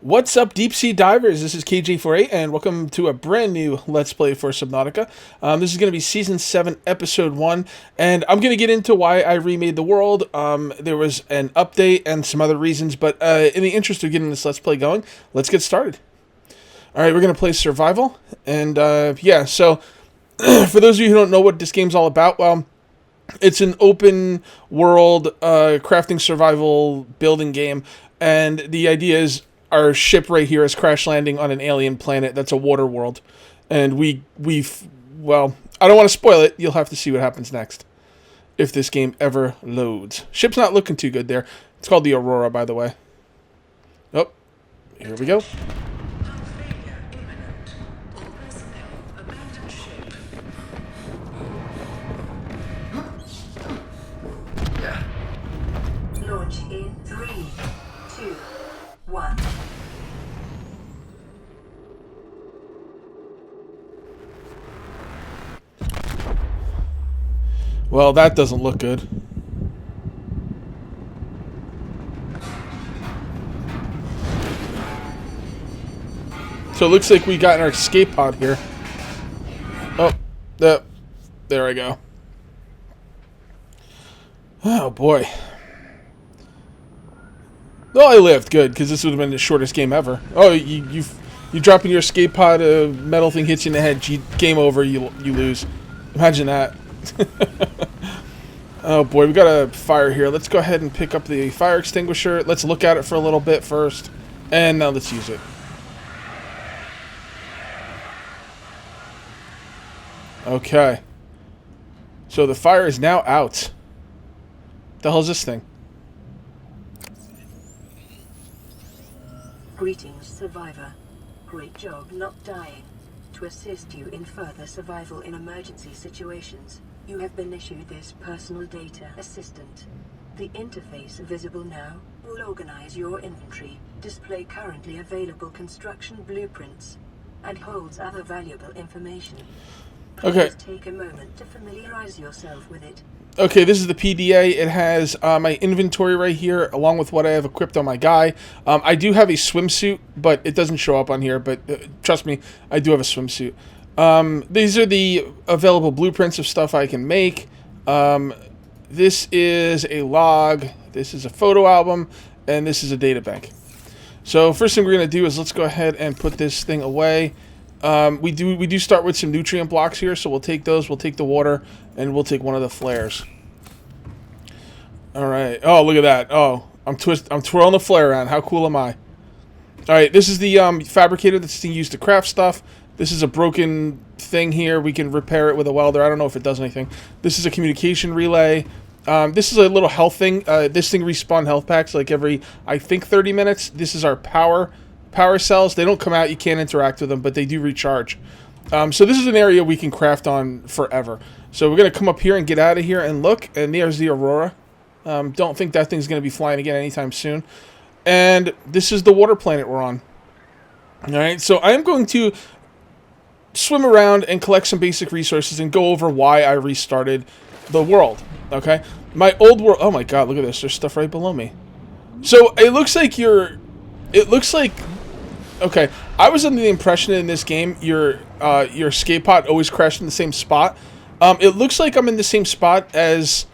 What's up, deep sea divers? This is KJ48, and welcome to a brand new Let's Play for Subnautica. This is going to be Season 7, Episode 1, and I'm going to get into why I remade the world. There was an update and some other reasons, but in the interest of getting this Let's Play going, let's get started. Alright, we're going to play Survival, and yeah, so for those of you who don't know what this game's all about, well, it's an open world crafting survival building game, and the idea is our ship right here is crash landing on an alien planet that's a water world. And well, I don't want to spoil it. You'll have to see what happens next. If this game ever loads. Ship's not looking too good there. It's called the Aurora, by the way. Oh, here we go. Launch in 3, 2, 1. Well, that doesn't look good. So it looks like we got our escape pod here. Oh, there I go. Oh boy. Well, I lived good because this would have been the shortest game ever. Oh, you drop in your escape pod, a metal thing hits you in the head, game over, you lose. Imagine that. Oh boy, we got a fire here. Let's go ahead and pick up the fire extinguisher. Let's look at it for a little bit first, and now let's use it. Okay. So the fire is now out. The hell is this thing? Greetings, survivor. Great job not dying. To assist you in further survival in emergency situations, you have been issued this personal data assistant. The interface visible now will organize your inventory, display currently available construction blueprints, and holds other valuable information. Okay. Please take a moment to familiarize yourself with it. Okay, this is the PDA. It has my inventory right here, along with what I have equipped on my guy. I do have a swimsuit, but it doesn't show up on here. But trust me, I do have a swimsuit. These are the available blueprints of stuff I can make. This is a log. This is a photo album. And this is a data bank. So first thing we're going to do is let's go ahead and put this thing away. We do start with some nutrient blocks here, so we'll take those, we'll take the water, and we'll take one of the flares. Alright. Oh, look at that. Oh, I'm twirling the flare around. How cool am I? Alright, this is the fabricator that's being used to craft stuff. This is a broken thing here. We can repair it with a welder. I don't know if it does anything. This is a communication relay. This is a little health thing. This thing respawn health packs like every, I think, 30 minutes. This is our power cells. They don't come out, you can't interact with them, but they do recharge. So this is an area we can craft on forever. So we're going to come up here and get out of here and look, and there's the Aurora. Don't think that thing's going to be flying again anytime soon. And this is the water planet we're on. Alright, so I am going to swim around and collect some basic resources and go over why I restarted the world. Okay? My old world... Oh my god, look at this. There's stuff right below me. So it looks like okay, I was under the impression in this game your escape pod always crashed in the same spot. It looks like I'm in the same spot as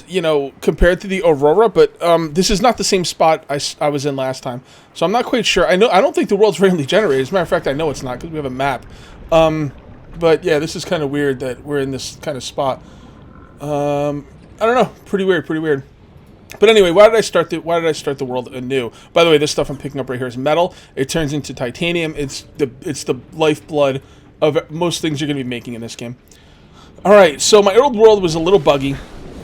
you know, compared to the Aurora, but this is not the same spot I was in last time. So I'm not quite sure. I don't think the world's randomly generated. As a matter of fact, I know it's not because we have a map. But yeah, this is kind of weird that we're in this kind of spot. I don't know. Pretty weird. But anyway, why did I start the world anew? By the way, this stuff I'm picking up right here is metal. It turns into titanium. It's the lifeblood of most things you're going to be making in this game. All right, so my old world was a little buggy.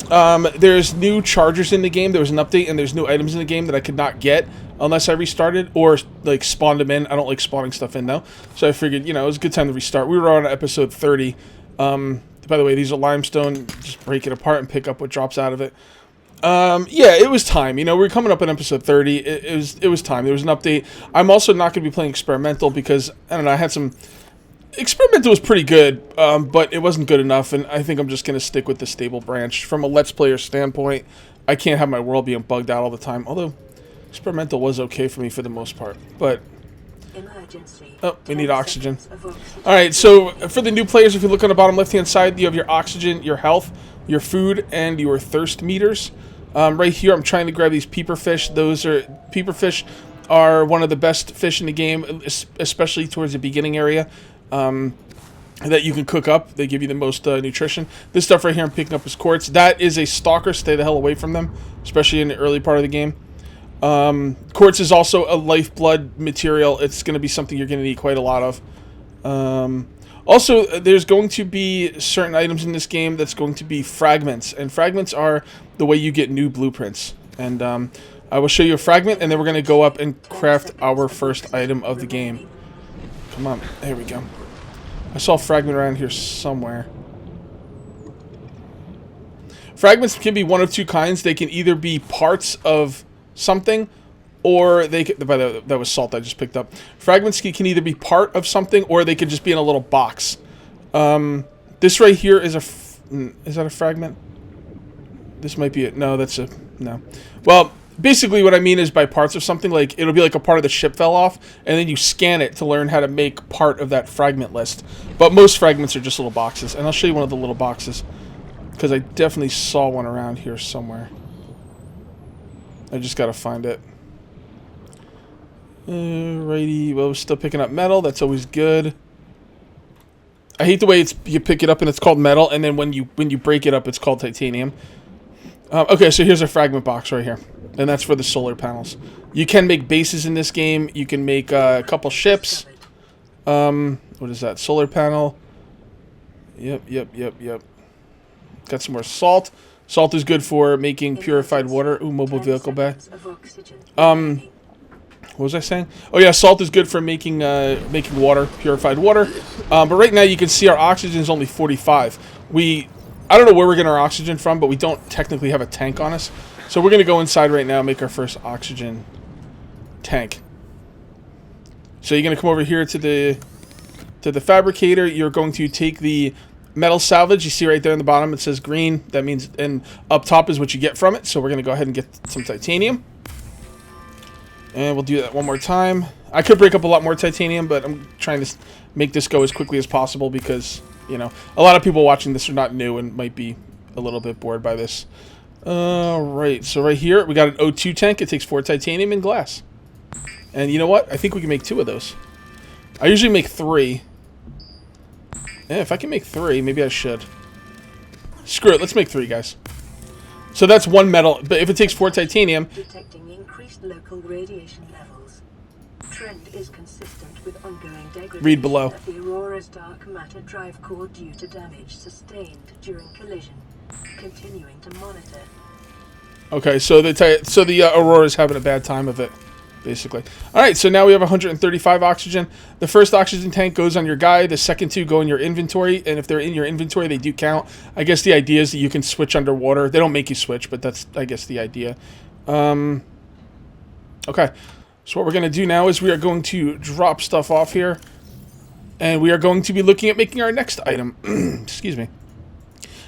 There's new chargers in the game. There was an update, and there's new items in the game that I could not get unless I restarted or like spawned them in. I don't like spawning stuff in though, so I figured, you know, it was a good time to restart. We were on episode 30. By the way, these are limestone. Just break it apart and pick up what drops out of it. Yeah, it was time. You know, we're coming up on episode 30. It was time. There was an update. I'm also not going to be playing experimental because, I don't know, I had some... Experimental was pretty good, but it wasn't good enough, and I think I'm just going to stick with the stable branch. From a Let's Player standpoint, I can't have my world being bugged out all the time. Although, Experimental was okay for me for the most part, but... Emergency. Oh, we need 10 oxygen. seconds of oxygen. Alright, so for the new players, if you look on the bottom left-hand side, you have your oxygen, your health, your food, and your thirst meters. Right here, I'm trying to grab these peeper fish. Peeper fish are one of the best fish in the game, especially towards the beginning area, that you can cook up. They give you the most nutrition. This stuff right here I'm picking up is quartz. That is a stalker. Stay the hell away from them, especially in the early part of the game. Quartz is also a lifeblood material. It's going to be something you're going to need quite a lot of. Also, there's going to be certain items in this game that's going to be fragments. And fragments are the way you get new blueprints. And I will show you a fragment, and then we're going to go up and craft our first item of the game. Come on. There we go. I saw a fragment around here somewhere. Fragments can be one of two kinds. They can either be parts of something, or they can, that was salt I just picked up. Fragments can either be part of something, or they could just be in a little box. This right here is is that a fragment? This might be it. No, that's a no. Well, basically what I mean is by parts of something, like it'll be like a part of the ship fell off, and then you scan it to learn how to make part of that fragment list. But most fragments are just little boxes, and I'll show you one of the little boxes because I definitely saw one around here somewhere. I just gotta find it. Righty. Well, we're still picking up metal. That's always good. I hate the way you pick it up and it's called metal, and then when you break it up, it's called titanium. Okay, so here's a fragment box right here, and that's for the solar panels. You can make bases in this game. You can make a couple ships. What is that? Solar panel. Yep. Got some more salt. Salt is good for making purified water. Ooh, mobile vehicle bay. What was I saying? Oh yeah, salt is good for making water, purified water. But right now you can see our oxygen is only 45. I don't know where we're getting our oxygen from, but we don't technically have a tank on us. So we're gonna go inside right now and make our first oxygen tank. So you're gonna come over here to the fabricator. You're going to take the metal salvage. You see right there in the bottom it says green. That means, and up top is what you get from it. So we're gonna go ahead and get some titanium. And we'll do that one more time. I could break up a lot more titanium, but I'm trying to make this go as quickly as possible because, you know, a lot of people watching this are not new and might be a little bit bored by this. Alright, so right here, we got an O2 tank. It takes 4 titanium and glass. And you know what? I think we can make 2 of those. I usually make 3. Yeah, if I can make 3, maybe I should. Screw it, let's make 3, guys. So that's 1 metal, but if it takes 4 titanium... Detecting increased local radiation levels. Trend is consistent with ongoing degradation Read below. of the Aurora's dark matter drive core due to damage sustained during collision. Continuing to monitor. Okay, so the Aurora's having a bad time of it, basically. Alright, so now we have 135 oxygen. The first oxygen tank goes on your guy. The second 2 go in your inventory. And if they're in your inventory, they do count. I guess the idea is that you can switch underwater. They don't make you switch, but that's, I guess, the idea. Okay, so what we're going to do now is we are going to drop stuff off here. And we are going to be looking at making our next item. Excuse me.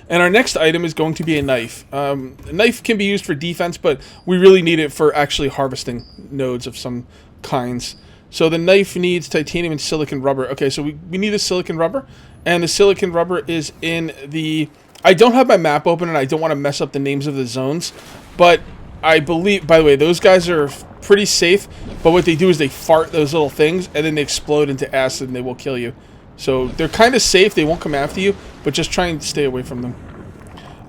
And our next item is going to be a knife. A knife can be used for defense, but we really need it for actually harvesting nodes of some kinds. So the knife needs titanium and silicon rubber. Okay, so we need the silicon rubber. And the silicon rubber is in the... I don't have my map open, and I don't want to mess up the names of the zones. But I believe... By the way, those guys are pretty safe. But what they do is they fart those little things, and then they explode into acid, and they will kill you. So they're kind of safe. They won't come after you, but just try and stay away from them.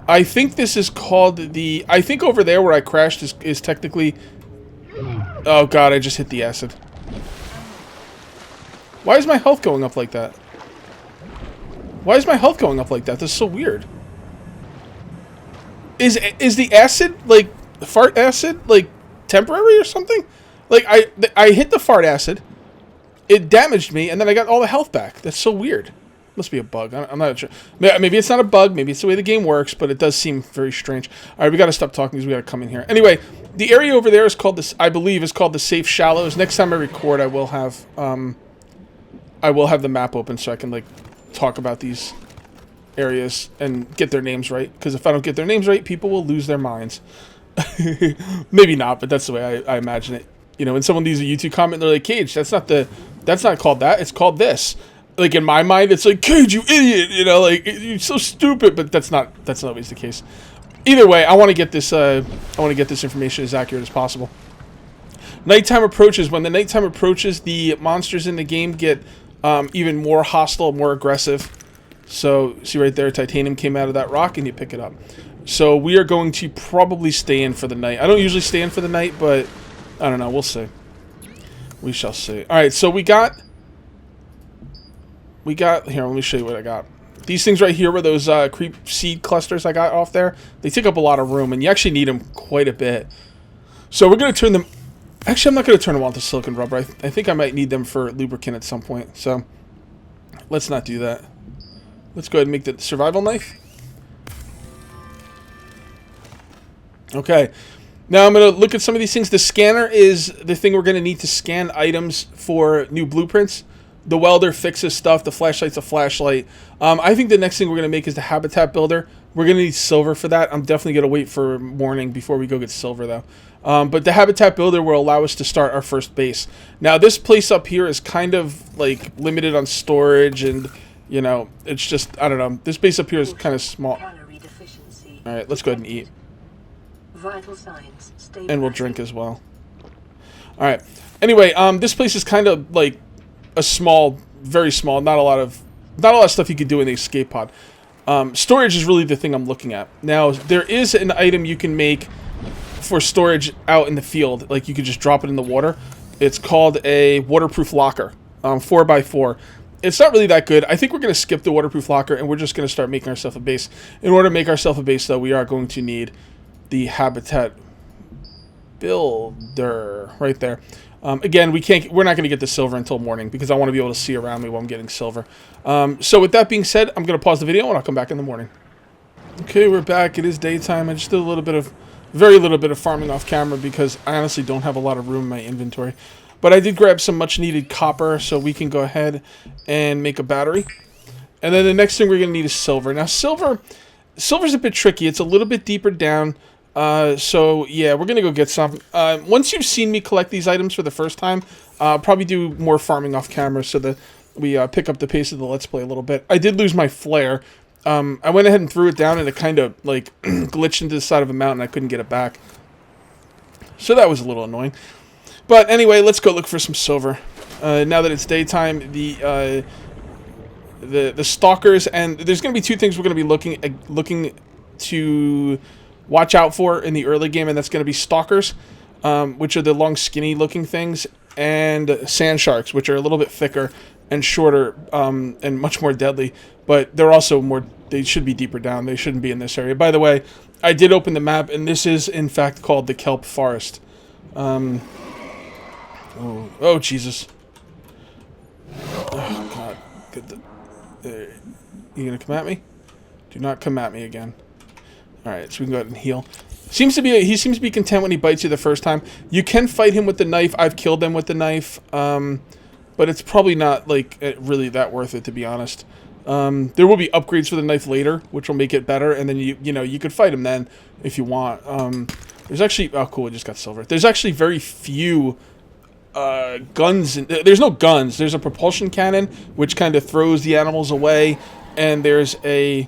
I think this is called the... I think over there where I crashed is technically... Oh god, I just hit the acid. Why is my health going up like that? Why is my health going up like that? That's so weird. Is the acid, like, fart acid, like, temporary or something? Like, I hit the fart acid. It damaged me, and then I got all the health back. That's so weird. Must be a bug. I'm not sure. Maybe it's not a bug. Maybe it's the way the game works, but it does seem very strange. All right, we got to stop talking because we got to come in here. Anyway, the area over there is called this. I believe is called the Safe Shallows. Next time I record, I will have the map open so I can like talk about these areas and get their names right. Because if I don't get their names right, people will lose their minds. Maybe not, but that's the way I imagine it. You know, when someone leaves a YouTube comment, they're like, Cage, that's not called that. It's called this. Like, in my mind, it's like, Cage, you idiot. You know, like, you're so stupid. But that's not always the case. Either way, I want to get this information as accurate as possible. Nighttime approaches. When the nighttime approaches, the monsters in the game get even more hostile, more aggressive. So, see right there, titanium came out of that rock, and you pick it up. So, we are going to probably stay in for the night. I don't usually stay in for the night, but I don't know. We'll see. We shall see. Alright, so we got... Here, let me show you what I got. These things right here were those creep seed clusters I got off there. They take up a lot of room, and you actually need them quite a bit. So we're going to turn them... Actually, I'm not going to turn them on to silicon rubber. I think I might need them for lubricant at some point. So, let's not do that. Let's go ahead and make the survival knife. Okay. Now I'm going to look at some of these things. The scanner is the thing we're going to need to scan items for new blueprints. The welder fixes stuff. The flashlight's a flashlight. I think the next thing we're going to make is the habitat builder. We're going to need silver for that. I'm definitely going to wait for morning before we go get silver, though. But the habitat builder will allow us to start our first base. Now, this place up here is kind of, like, limited on storage, and, you know, it's just, I don't know. This base up here is kind of small. Alright, let's go ahead and eat. Vital signs and we'll drink as well. Alright. Anyway, this place is kind of, like, a small, very small, not a lot of stuff you could do in the escape pod. Storage is really the thing I'm looking at. Now, there is an item you can make for storage out in the field. Like, you could just drop it in the water. It's called a waterproof locker, 4x4. It's not really that good. I think we're going to skip the waterproof locker, and we're just going to start making ourselves a base. In order to make ourselves a base, though, we are going to need the habitat builder right there. Again, we're not going to get the silver until morning because I want to be able to see around me while I'm getting silver. So with that being said, I'm going to pause the video and I'll come back in the morning. Okay, we're back. It is daytime. I just did very little bit of farming off camera because I honestly don't have a lot of room in my inventory. But I did grab some much needed copper so we can go ahead and make a battery. And then the next thing we're going to need is silver. Now silver's a bit tricky. It's a little bit deeper down. So yeah, we're gonna go get some. Once you've seen me collect these items for the first time, I'll probably do more farming off camera so that we pick up the pace of the Let's Play a little bit. I did lose my flare. I went ahead and threw it down and it kind of like glitched into the side of a mountain. I couldn't get it back. So that was a little annoying. But anyway, let's go look for some silver. Now that it's daytime, the stalkers, and there's going to be two things we're going to be looking to watch out for in the early game, and that's going to be stalkers, which are the long, skinny-looking things, and sand sharks, which are a little bit thicker and shorter and much more deadly, but they're also they should be deeper down. They shouldn't be in this area. By the way, I did open the map, and this is, in fact, called the Kelp Forest. Oh, Jesus. Oh, God. You gonna come at me? Do not come at me again. Alright, so we can go ahead and heal. He seems to be content when he bites you the first time. You can fight him with the knife. I've killed them with the knife. But it's probably not, like, really that worth it, to be honest. There will be upgrades for the knife later, which will make it better. And then, you could fight him then, if you want. There's actually... Oh, cool, I just got silver. There's actually very few guns. There's no guns. There's a propulsion cannon, which kind of throws the animals away. And there's a...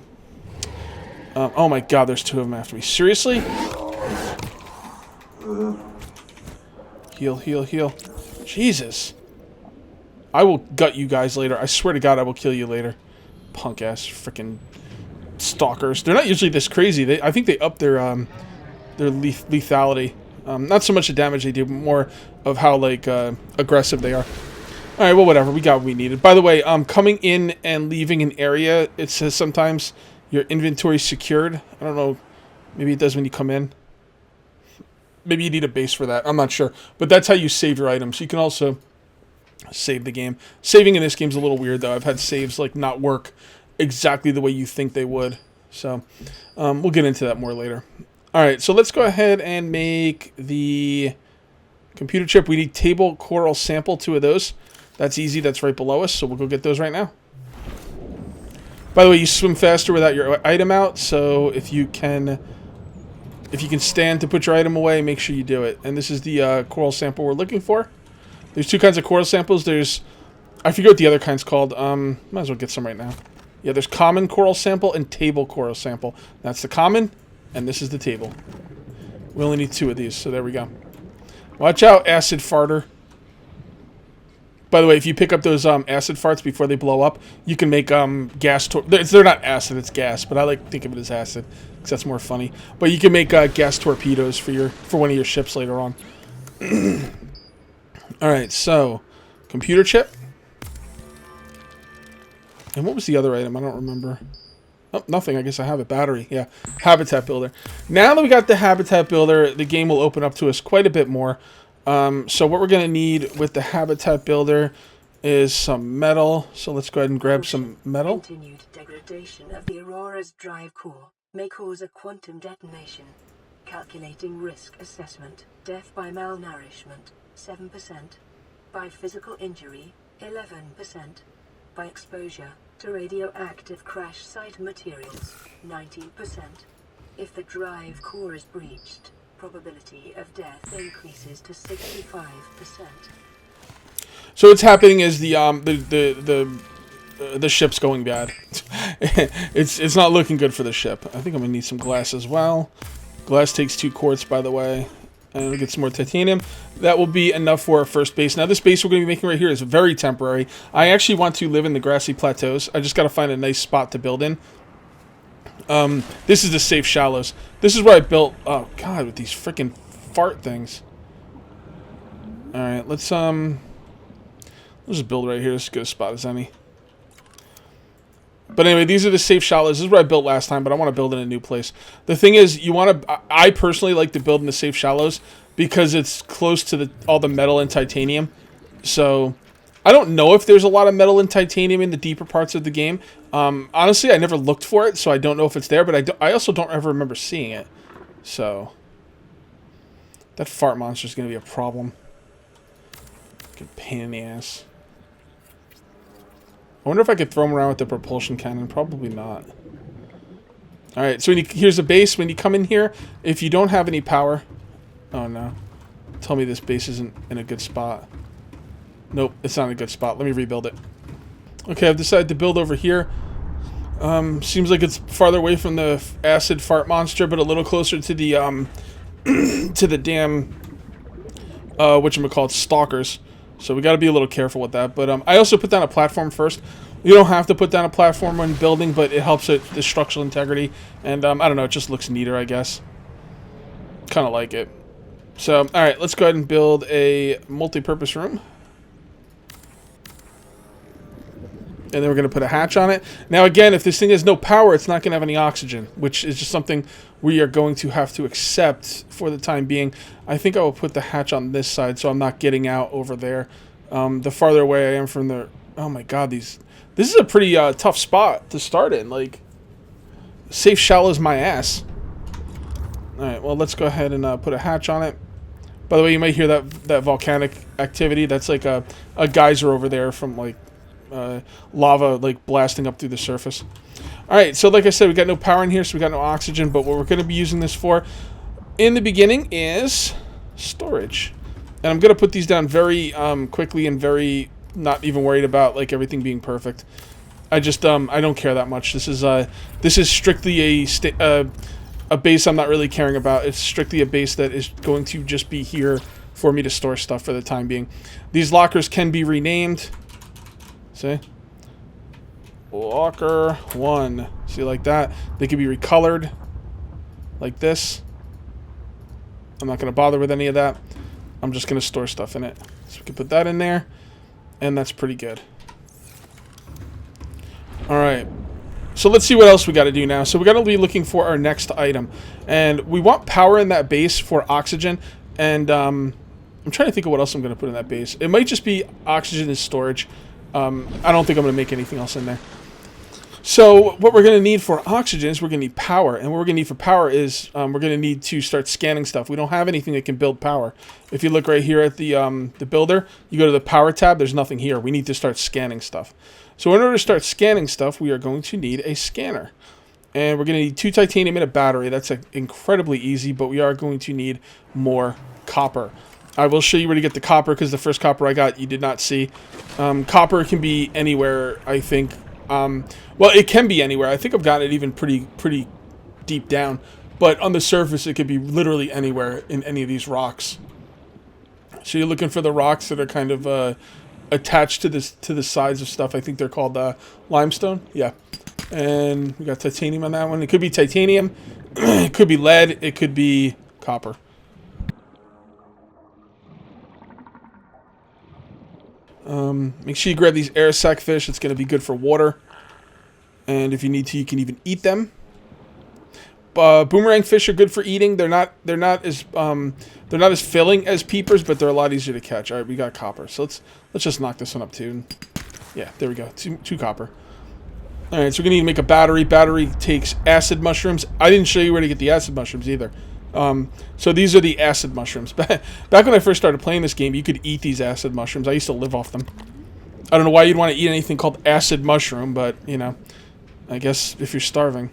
oh my God, there's two of them after me. Seriously? Heal, heal, heal. Jesus. I will gut you guys later. I swear to God, I will kill you later. Punk ass freaking stalkers. They're not usually this crazy. I think they up their lethality. Not so much the damage they do, but more of how like aggressive they are. All right, well, whatever. We got what we needed. By the way, coming in and leaving an area, it says sometimes your inventory secured. I don't know. Maybe it does when you come in. Maybe you need a base for that. I'm not sure. But that's how you save your items. You can also save the game. Saving in this game is a little weird, though. I've had saves like not work exactly the way you think they would. So we'll get into that more later. All right, so let's go ahead and make the computer chip. We need table coral sample, 2 of those. That's easy. That's right below us. So we'll go get those right now. By the way, you swim faster without your item out, so if you can If you can stand to put your item away, make sure you do it. And this is the coral sample we're looking for. There's two kinds of coral samples. There's, I forget what the other kind's called. Might as well get some right now. Yeah, there's common coral sample and table coral sample. That's the common, and this is the table. We only need 2 of these, so there we go. Watch out, acid farter. By the way, if you pick up those acid farts before they blow up, you can make gas. They're not acid; it's gas. But I like to think of it as acid because that's more funny. But you can make gas torpedoes for one of your ships later on. All right, so computer chip. And what was the other item? I don't remember. Oh, nothing. I guess I have it. Battery. Yeah, habitat builder. Now that we got the habitat builder, the game will open up to us quite a bit more. So what we're going to need with the habitat builder is some metal. So let's go ahead and grab some metal. Continued degradation of the Aurora's drive core may cause a quantum detonation. Calculating risk assessment. Death by malnourishment, 7%. By physical injury, 11%. By exposure to radioactive crash site materials, 90%. If the drive core is breached, probability of death increases to 65%. So what's happening is the ship's going bad. it's not looking good for the ship. I think I'm gonna need some glass as well. Glass takes 2 quartz, by the way, and we'll get some more titanium. That will be enough for our first base. Now this base we're gonna be making right here is very temporary. I actually want to live in the grassy plateaus. I just gotta find a nice spot to build in. This is the safe shallows. This is where I built. Oh God, with these freaking fart things. All right, let's just build right here. This is as good a spot as any. But anyway, these are the safe shallows. This is where I built last time, but I want to build in a new place. The thing is, you want to. I personally like to build in the safe shallows because it's close to all the metal and titanium. So I don't know if there's a lot of metal and titanium in the deeper parts of the game. Honestly, I never looked for it, so I don't know if it's there. But I also don't ever remember seeing it. So that fart monster is going to be a problem. Good pain in the ass. I wonder if I could throw him around with the propulsion cannon. Probably not. Alright, so here's the base. When you come in here, if you don't have any power... Oh, no. Tell me this base isn't in a good spot. Nope, it's not in a good spot. Let me rebuild it. Okay, I've decided to build over here. Seems like it's farther away from the acid fart monster, but a little closer to the, to the damn... whatchamacallit, stalkers. So we got to be a little careful with that. But I also put down a platform first. You don't have to put down a platform when building, but it helps it the structural integrity. And I don't know, it just looks neater, I guess. Kind of like it. So, all right, let's go ahead and build a multi-purpose room. And then we're going to put a hatch on it. Now, again, if this thing has no power, it's not going to have any oxygen, which is just something we are going to have to accept for the time being. I think I will put the hatch on this side so I'm not getting out over there. The farther away I am from the... Oh, my God, this is a pretty tough spot to start in. Like, safe shallows my ass. All right, well, let's go ahead and put a hatch on it. By the way, you might hear that volcanic activity. That's like a geyser over there from, like, lava like blasting up through the surface. Alright, so like I said, we got no power in here, so we got no oxygen, but what we're going to be using this for in the beginning is storage. And I'm going to put these down very quickly and very not even worried about like everything being perfect. I just I don't care that much. This is strictly a base I'm not really caring about. It's strictly a base that is going to just be here for me to store stuff for the time being. These lockers can be renamed. See? Locker 1. See, like that? They can be recolored. Like this. I'm not going to bother with any of that. I'm just going to store stuff in it. So we can put that in there. And that's pretty good. Alright. So let's see what else we got to do now. So we're going to be looking for our next item. And we want power in that base for oxygen. And I'm trying to think of what else I'm going to put in that base. It might just be oxygen as storage. I don't think I'm going to make anything else in there. So what we're going to need for oxygen is we're going to need power. And what we're going to need for power is we're going to need to start scanning stuff. We don't have anything that can build power. If you look right here at the builder, you go to the power tab, there's nothing here. We need to start scanning stuff. So in order to start scanning stuff, we are going to need a scanner. And we're going to need 2 titanium and a battery. That's incredibly easy, but we are going to need more copper. I will show you where to get the copper, because the first copper I got you did not see. Copper can be anywhere, I think. Well, it can be anywhere. I think I've gotten it even pretty deep down. But on the surface, it could be literally anywhere in any of these rocks. So you're looking for the rocks that are kind of attached to the sides of stuff. I think they're called limestone. Yeah. And we got titanium on that one. It could be titanium. It could be lead. It could be copper. Make sure you grab these air sac fish. It's going to be good for water. And if you need to, you can even eat them. Boomerang fish are good for eating. They're not as filling as peepers, but they're a lot easier to catch. All right, we got copper. So let's just knock this one up too. Yeah, there we go. Two copper. All right, so we're gonna need to make a battery. Battery takes acid mushrooms. I didn't show you where to get the acid mushrooms either. So these are the acid mushrooms. Back when I first started playing this game, you could eat these acid mushrooms. I used to live off them. I don't know why you'd want to eat anything called acid mushroom, but you know, I guess if you're starving.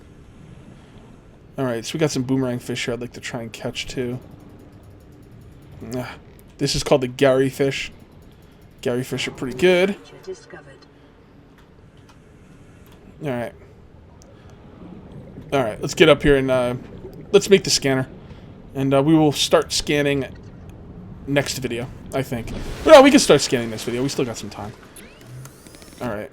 All right, so we got some boomerang fish here I'd like to try and catch too. This is called the Gary fish. Gary fish are pretty good. All right, let's get up here and let's make the scanner, and we will start scanning next video, I think. Well, we can start scanning this video. We still got some time. All right.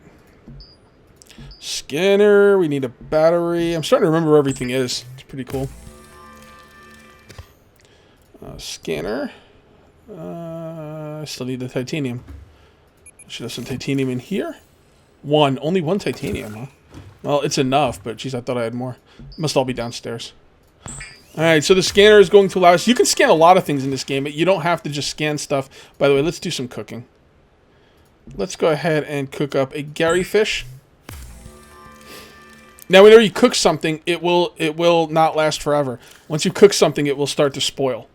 Scanner. We need a battery. I'm starting to remember where everything is. It's pretty cool. Scanner. I still need the titanium. Should have some titanium in here. Only one titanium, huh? Well, it's enough, but geez, I thought I had more. It must all be downstairs. Alright, so the scanner is going to allow us... You can scan a lot of things in this game, but you don't have to just scan stuff. By the way, let's do some cooking. Let's go ahead and cook up a Gary fish. Now, whenever you cook something, it will not last forever. Once you cook something, it will start to spoil.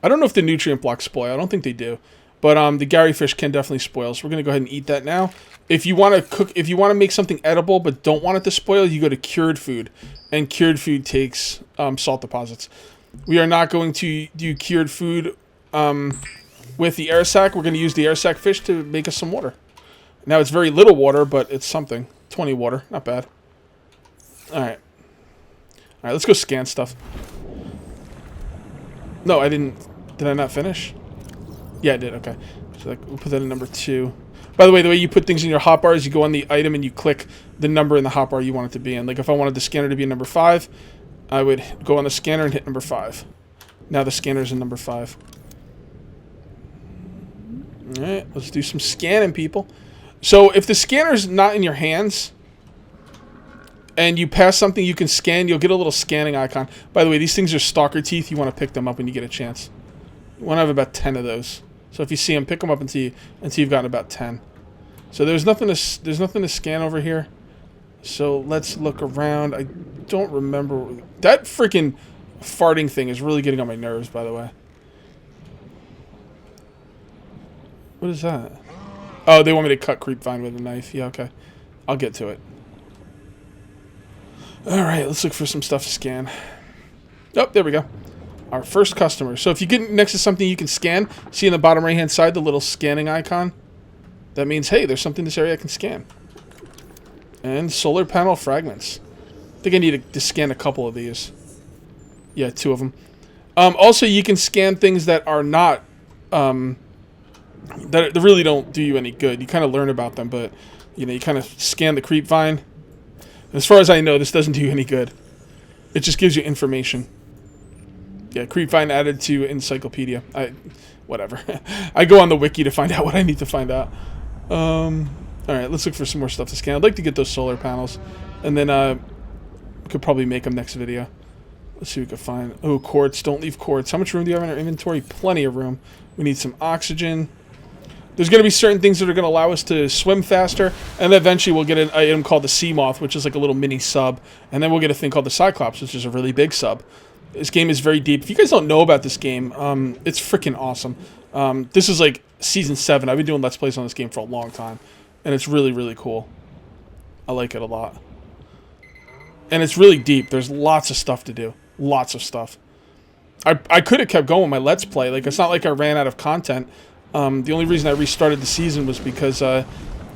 I don't know if the nutrient blocks spoil. I don't think they do. But the Gary fish can definitely spoil. So we're going to go ahead and eat that now. If you want to make something edible but don't want it to spoil, you go to cured food. And cured food takes salt deposits. We are not going to do cured food with the air sac. We're going to use the air sac fish to make us some water. Now, it's very little water, but it's something. 20 water. Not bad. Alright. Alright, let's go scan stuff. No, I didn't. Did I not finish? Yeah, I did. Okay. So we'll put that in number 2. By the way you put things in your hotbar is you go on the item and you click the number in the hotbar you want it to be in. Like if I wanted the scanner to be in number 5, I would go on the scanner and hit number 5. Now the scanner's in number 5. Alright, let's do some scanning, people. So if the scanner's not in your hands and you pass something you can scan, you'll get a little scanning icon. By the way, these things are stalker teeth. You want to pick them up when you get a chance. You want to have about 10 of those. So if you see them, pick them up until you've gotten about 10. So there's nothing to scan over here. So let's look around. I don't remember. That freaking farting thing is really getting on my nerves, by the way. What is that? Oh, they want me to cut creepvine with a knife. Yeah, okay. I'll get to it. Alright, let's look for some stuff to scan. Oh, there we go. Our first customer. So if you get next to something you can scan, see in the bottom right hand side the little scanning icon? That means, hey, there's something in this area I can scan. And solar panel fragments. I think I need to scan a couple of these. Yeah, 2 of them. Also, you can scan things that are not... that really don't do you any good. You kind of learn about them, but you know, you kind of scan the creepvine. As far as I know, this doesn't do you any good. It just gives you information. Yeah, creepvine added to encyclopedia. Whatever. I go on the wiki to find out what I need to find out. Alright, let's look for some more stuff to scan. I'd like to get those solar panels. And then, we could probably make them next video. Let's see what we can find. Oh, quartz. Don't leave quartz. How much room do you have in our inventory? Plenty of room. We need some oxygen. There's going to be certain things that are going to allow us to swim faster. And then eventually we'll get an item called the Sea Moth, which is like a little mini sub. And then we'll get a thing called the Cyclops, which is a really big sub. This game is very deep. If you guys don't know about this game, it's freaking awesome. This is like Season 7. I've been doing Let's Plays on this game for a long time. And it's really, really cool. I like it a lot. And it's really deep. There's lots of stuff to do. Lots of stuff. I could have kept going with my Let's Play. Like, it's not like I ran out of content. The only reason I restarted the season was because I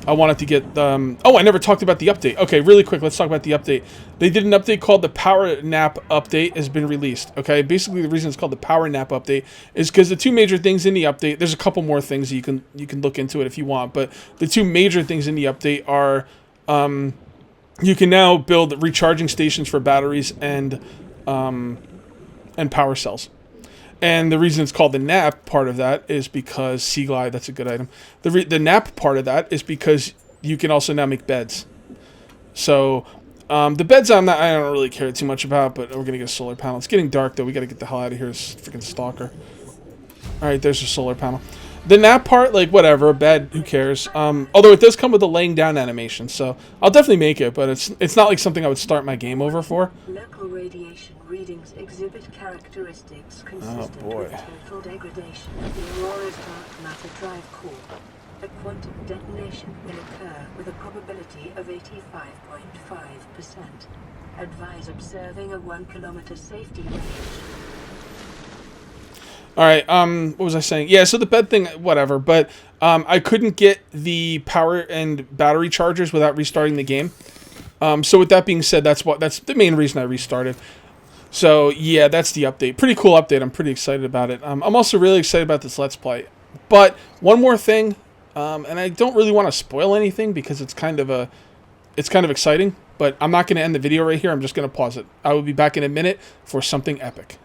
wanted to get... oh, I never talked about the update. Okay, really quick, let's talk about the update. They did an update called the Power Nap Update has been released. Okay, basically the reason it's called the Power Nap Update is because the two major things in the update... There's a couple more things you can look into it if you want, but the two major things in the update are... you can now build recharging stations for batteries and power cells. And the reason it's called the nap part of that is because Sea Glide, that's a good item. The nap part of that is because you can also now make beds. So the beds I don't really care too much about, but we're gonna get a solar panel. It's getting dark though. We gotta get the hell out of here. This freaking stalker. All right, there's a solar panel. The nap part, like, whatever, a bed, who cares? Although it does come with a laying down animation, so I'll definitely make it, but it's not like something I would start my game over for. Local radiation readings exhibit characteristics consistent with total degradation of the Aurora's dark matter drive core. A quantum detonation will occur with a probability of 85.5%. Advise observing a 1 kilometer safety range. Alright, what was I saying? Yeah, so the bed thing, whatever, but I couldn't get the power and battery chargers without restarting the game. So with that being said, that's the main reason I restarted. So yeah, that's the update. Pretty cool update. I'm pretty excited about it. I'm also really excited about this Let's Play. But one more thing, and I don't really want to spoil anything because it's kind of exciting, but I'm not going to end the video right here. I'm just going to pause it. I will be back in a minute for something epic.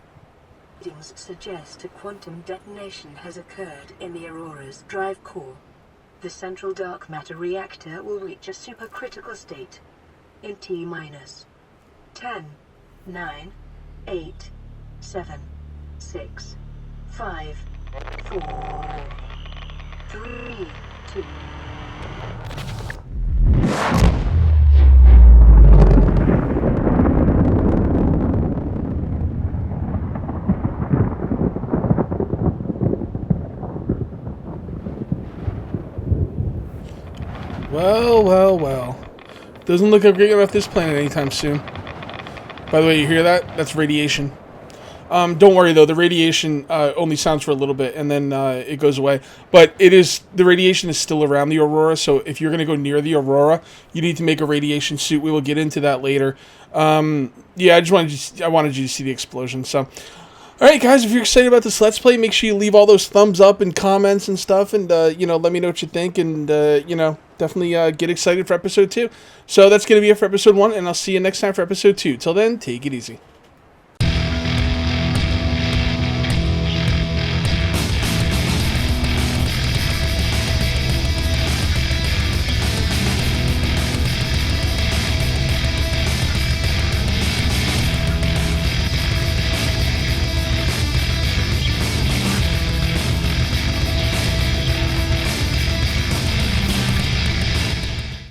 Readings suggest a quantum detonation has occurred in the Aurora's drive core. The central dark matter reactor will reach a supercritical state in T-minus 10, 9, 8, 7, 6, 5, 4, 3, 2. Well. Doesn't look like we're getting off this planet anytime soon. By the way, you hear that? That's radiation. Don't worry though, the radiation only sounds for a little bit and then it goes away. But the radiation is still around the Aurora, so if you're going to go near the Aurora, you need to make a radiation suit. We will get into that later. Yeah, I wanted you to see the explosion, so... Alright guys, if you're excited about this Let's Play, make sure you leave all those thumbs up and comments and stuff, and, let me know what you think, and, definitely get excited for Episode 2. So that's going to be it for Episode 1, and I'll see you next time for Episode 2. Till then, take it easy.